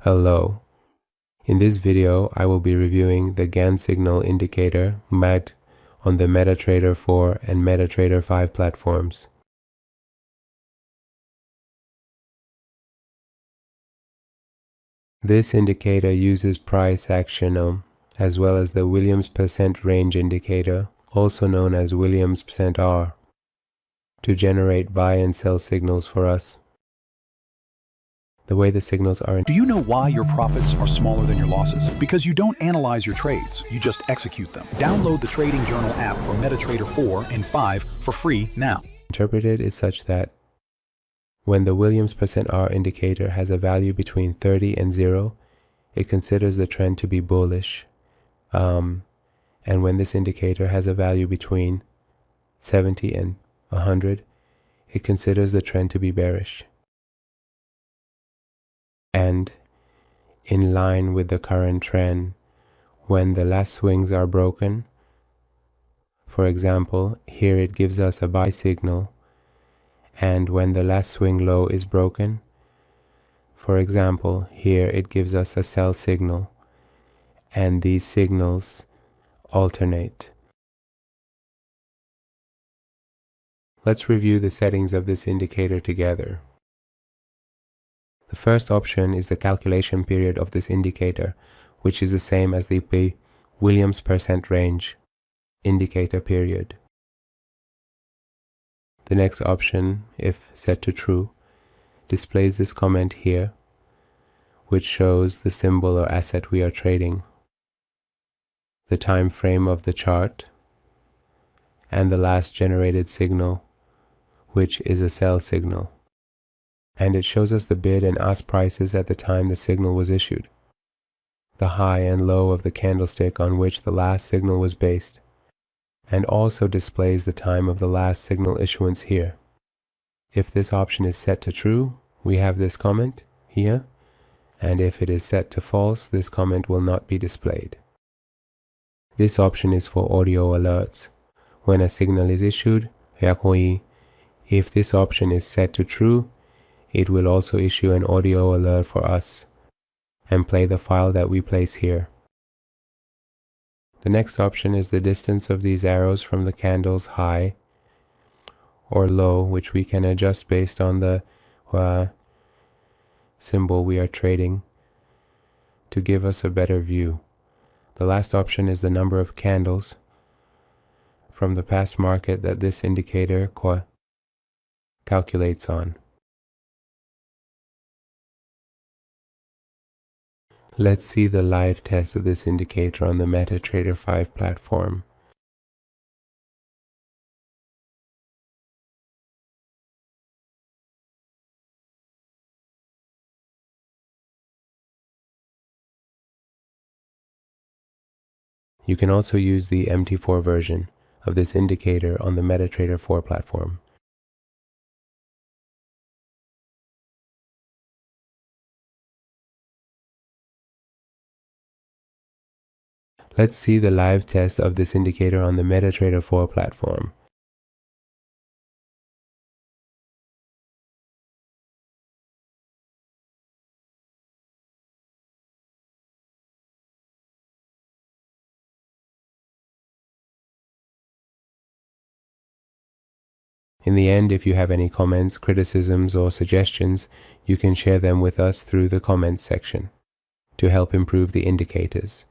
Hello. In this video, I will be reviewing the Gann Signal Indicator on the MetaTrader 4 and MetaTrader 5 platforms. This indicator uses price action as well as the Williams percent range indicator, also known as Williams percent R, to generate buy and sell signals for us. The way the signals are. Do you know why your profits are smaller than your losses? Because you don't analyze your trades, you just execute them. Download the Trading Journal app for MetaTrader 4 and 5 for free now. Interpreted is such that when the Williams percent R indicator has a value between 30 and 0, it considers the trend to be bullish. And when this indicator has a value between 70 and 100, it considers the trend to be bearish. And in line with the current trend, when the last swings are broken, for example, here it gives us a buy signal, and when the last swing low is broken, for example, here it gives us a sell signal, and these signals alternate. Let's review the settings of this indicator together. The first option is the calculation period of this indicator, which is the same as the Williams percent range indicator period. The next option, if set to true, displays this comment here, which shows the symbol or asset we are trading, the time frame of the chart, and the last generated signal, which is a sell signal. And it shows us the bid and ask prices at the time the signal was issued, the high and low of the candlestick on which the last signal was based, and also displays the time of the last signal issuance here. If this option is set to true, we have this comment here, and if it is set to false, this comment will not be displayed. This option is for audio alerts. When a signal is issued, if this option is set to true, it will also issue an audio alert for us and play the file that we place here. The next option is the distance of these arrows from the candle's high or low, which we can adjust based on the symbol we are trading to give us a better view. The last option is the number of candles from the past market that this indicator calculates on. Let's see the live test of this indicator on the MetaTrader 5 platform. You can also use the MT4 version of this indicator on the MetaTrader 4 platform. Let's see the live test of this indicator on the MetaTrader 4 platform. In the end, if you have any comments, criticisms, or suggestions, you can share them with us through the comments section to help improve the indicators.